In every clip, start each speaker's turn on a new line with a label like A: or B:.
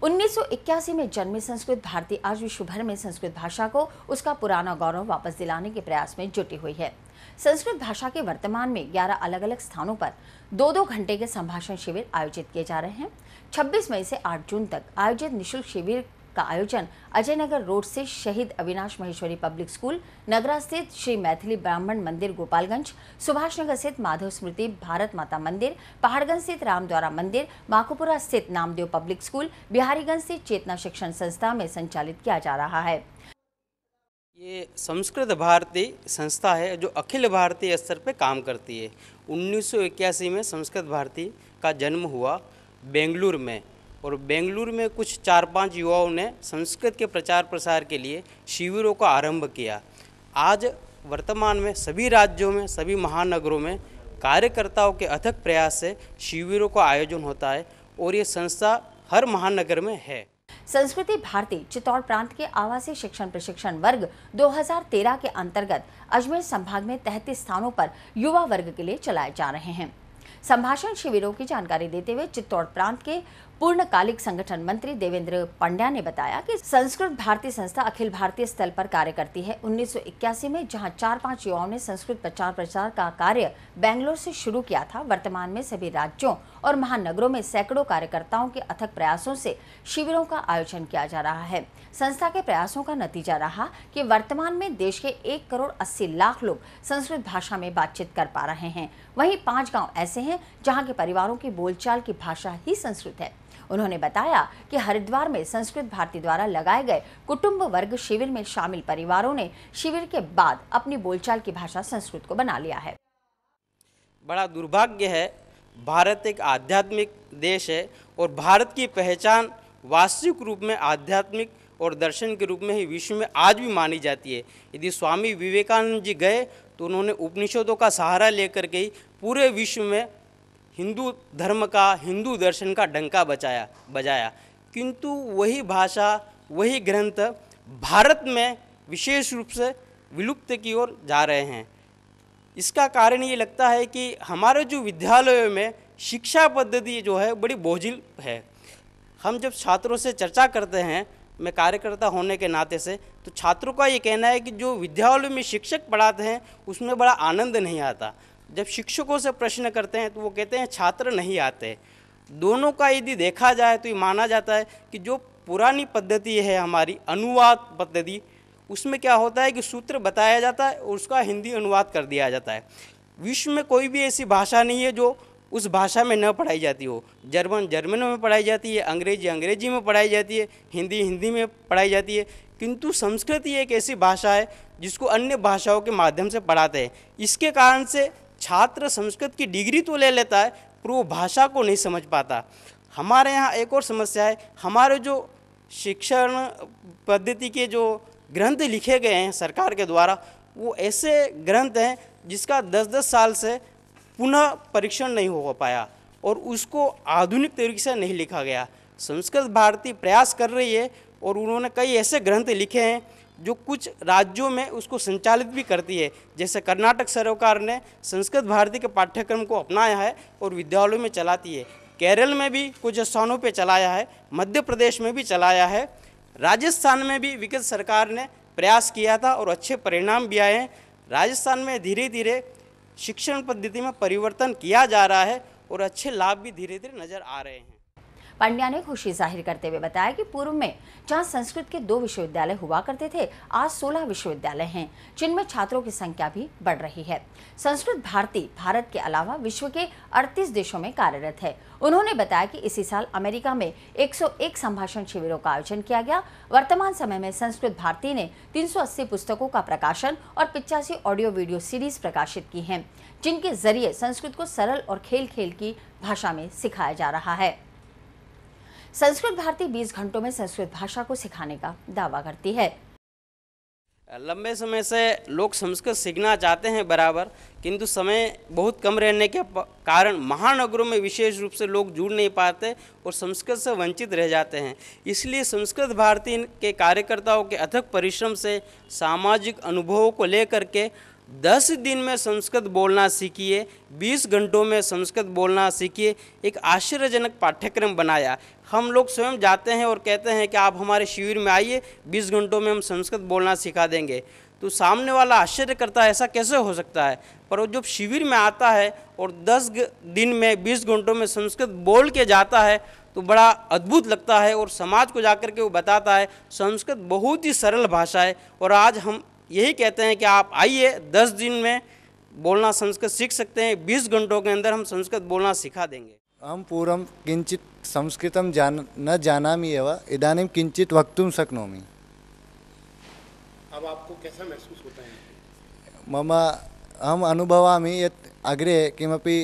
A: 1981 में जन्मी संस्कृत भारती आज विश्व भर में संस्कृत भाषा को उसका पुराना गौरव वापस दिलाने के प्रयास में जुटी हुई है। संस्कृत भाषा के वर्तमान में 11 अलग अलग स्थानों पर 2-2 घंटे के संभाषण शिविर आयोजित किए जा रहे हैं। 26 मई से 8 जून तक आयोजित निःशुल्क शिविर का आयोजन अजय नगर रोड से शहीद अविनाश महेश्वरी पब्लिक स्कूल, नगरा स्थित श्री मैथिली ब्राह्मण मंदिर गोपालगंज, सुभाष नगर स्थित माधव स्मृति भारत माता मंदिर, पहाड़गंज स्थित रामद्वारा मंदिर, माकुपुरा स्थित नामदेव पब्लिक स्कूल, बिहारीगंज स्थित चेतना शिक्षण संस्था में संचालित किया जा रहा है।
B: ये संस्कृत भारती संस्था है जो अखिल भारतीय स्तर पर काम करती है। 1981 में संस्कृत भारती का जन्म हुआ बेंगलुरु में, और बेंगलुरु में कुछ 4-5 युवाओं ने संस्कृत के प्रचार प्रसार के लिए शिविरों का आरंभ किया। आज वर्तमान में सभी राज्यों में, सभी महानगरों में कार्यकर्ताओं के अथक प्रयास से शिविरों का आयोजन होता है और ये संस्था हर महानगर में है।
A: संस्कृति भारती चित्तौड़ प्रांत के आवासीय शिक्षण प्रशिक्षण वर्ग 2013 के अंतर्गत अजमेर संभाग में 33 स्थानों पर युवा वर्ग के लिए चलाए जा रहे हैं। संभाषण शिविरों की जानकारी देते हुए चित्तौड़ प्रांत के पूर्णकालिक संगठन मंत्री देवेंद्र पंड्या ने बताया कि संस्कृत भारती संस्था अखिल भारतीय स्तर पर कार्य करती है। 1981 में जहां 4-5 युवाओं ने संस्कृत प्रचार प्रसार का कार्य बेंगलोर से शुरू किया था, वर्तमान में सभी राज्यों और महानगरों में सैकड़ों कार्यकर्ताओं के अथक प्रयासों से शिविरों का आयोजन किया जा रहा है। संस्था के प्रयासों का नतीजा रहा कि वर्तमान में देश के 1 करोड़ 80 लाख लोग संस्कृत भाषा में बातचीत कर पा रहे हैं। वहीं 5 गाँव ऐसे हैं जहाँ के परिवारों की बोलचाल की भाषा ही संस्कृत है। उन्होंने बताया कि हरिद्वार में संस्कृत भारती द्वारा लगाए गए कुटुंब वर्ग शिविर में शामिल परिवारों ने शिविर के बाद अपनी बोलचाल की भाषा संस्कृत को बना लिया है।
B: बड़ा दुर्भाग्य है, भारत एक आध्यात्मिक देश है और भारत की पहचान वास्तविक रूप में आध्यात्मिक और दर्शन के रूप में ही विश्व में आज भी मानी जाती है। यदि स्वामी विवेकानंद जी गए तो उन्होंने उपनिषदों का सहारा लेकर के ही पूरे विश्व में हिंदू धर्म का, हिंदू दर्शन का डंका बजाया, किंतु वही भाषा, वही ग्रंथ भारत में विशेष रूप से विलुप्त की ओर जा रहे हैं। इसका कारण ये लगता है कि हमारे जो विद्यालयों में शिक्षा पद्धति जो है बड़ी बोझिल है। हम जब छात्रों से चर्चा करते हैं, मैं कार्यकर्ता होने के नाते से, तो छात्रों का ये कहना है कि जो विद्यालयों में शिक्षक पढ़ाते हैं उसमें बड़ा आनंद नहीं आता। जब शिक्षकों से प्रश्न करते हैं तो वो कहते हैं छात्र नहीं आते। दोनों का यदि देखा जाए तो ये माना जाता है कि जो पुरानी पद्धति है हमारी अनुवाद पद्धति, उसमें क्या होता है कि सूत्र बताया जाता है और उसका हिंदी अनुवाद कर दिया जाता है। विश्व में कोई भी ऐसी भाषा नहीं है जो उस भाषा में न पढ़ाई जाती हो। जर्मन में पढ़ाई जाती है, अंग्रेजी में पढ़ाई जाती है, हिंदी में पढ़ाई जाती है, किंतु संस्कृत एक ऐसी भाषा है जिसको अन्य भाषाओं के माध्यम से पढ़ाते हैं। इसके कारण से छात्र संस्कृत की डिग्री तो ले लेता है पर वो भाषा को नहीं समझ पाता। हमारे यहाँ एक और समस्या है, हमारे जो शिक्षण पद्धति के जो ग्रंथ लिखे गए हैं सरकार के द्वारा, वो ऐसे ग्रंथ हैं जिसका 10-10 साल से पुनः परीक्षण नहीं हो पाया और उसको आधुनिक तरीके से नहीं लिखा गया। संस्कृत भारती प्रयास कर रही है और उन्होंने कई ऐसे ग्रंथ लिखे हैं जो कुछ राज्यों में उसको संचालित भी करती है। जैसे कर्नाटक सरकार ने संस्कृत भारती के पाठ्यक्रम को अपनाया है और विद्यालयों में चलाती है। केरल में भी कुछ स्थानों पे चलाया है, मध्य प्रदेश में भी चलाया है, राजस्थान में भी विगत सरकार ने प्रयास किया था और अच्छे परिणाम भी आए हैं। राजस्थान में धीरे धीरे शिक्षण पद्धति में परिवर्तन किया जा रहा है और अच्छे लाभ भी धीरे धीरे नजर आ रहे हैं।
A: पंड्या ने खुशी जाहिर करते हुए बताया कि पूर्व में जहां संस्कृत के 2 विश्वविद्यालय हुआ करते थे, आज 16 विश्वविद्यालय हैं, जिनमें छात्रों की संख्या भी बढ़ रही है। संस्कृत भारती भारत के अलावा विश्व के 38 देशों में कार्यरत है। उन्होंने बताया कि इसी साल अमेरिका में 101 संभाषण शिविरों का आयोजन किया गया। वर्तमान समय में संस्कृत भारती ने 380 पुस्तकों का प्रकाशन और 85 ऑडियो वीडियो सीरीज प्रकाशित की हैं, जिनके जरिए संस्कृत को सरल और खेल खेल की भाषा में सिखाया जा रहा है। संस्कृत भारती 20 घंटों में संस्कृत भाषा को सिखाने का दावा करती है।
B: लंबे समय से लोग संस्कृत सीखना चाहते हैं बराबर, किंतु समय बहुत कम रहने के कारण महानगरों में विशेष रूप से लोग जुड़ नहीं पाते और संस्कृत से वंचित रह जाते हैं। इसलिए संस्कृत भारती के कार्यकर्ताओं के अथक परिश्रम से सामाजिक अनुभवों को लेकर के 10 दिन में संस्कृत बोलना सीखिए, 20 घंटों में संस्कृत बोलना सीखिए। एक आश्चर्यजनक पाठ्यक्रम बनाया। हम लोग स्वयं जाते हैं और कहते हैं कि आप हमारे शिविर में आइए, 20 घंटों में हम संस्कृत बोलना सिखा देंगे। तो सामने वाला आश्चर्य करता है, ऐसा कैसे हो सकता है। पर वो जब शिविर में आता है और 10 दिन में 20 घंटों में संस्कृत बोल के जाता है तो बड़ा अद्भुत लगता है और समाज को जाकर के वो बताता है संस्कृत बहुत ही सरल भाषा है। और आज हम यही कहते हैं कि आप आइए, 10 दिन में बोलना संस्कृत सीख सकते हैं, 20 घंटों के अंदर हम संस्कृत बोलना सिखा देंगे।
C: अहं पूर्वं किञ्चित् संस्कृतं न जानामि एव, इदानीं किञ्चित् वक्तुं शक्नोमि।
D: अब आपको कैसा महसूस होता है?
C: अहम् अनुभवामि यत् अग्रे किमपि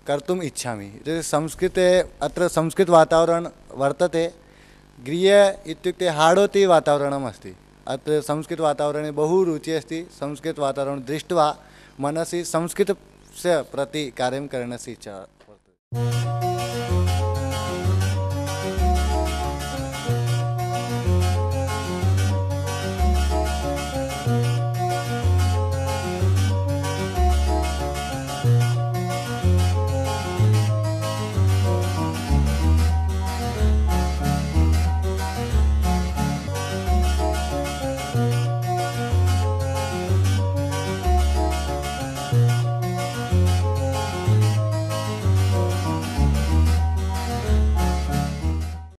C: कर्तुम् इच्छामि। संस्कृते अत्र संस्कृतवातावरणं वर्तते। गृहे इत्युक्ते हाडोति वातावरणम् अस्ति। अत्र संस्कृतवातावरणे बहु रुचिः अस्ति। संस्कृतवातावरणं दृष्ट्वा मनसि संस्कृतस्य प्रति कार्यं करणस्य इच्छा वर्तते।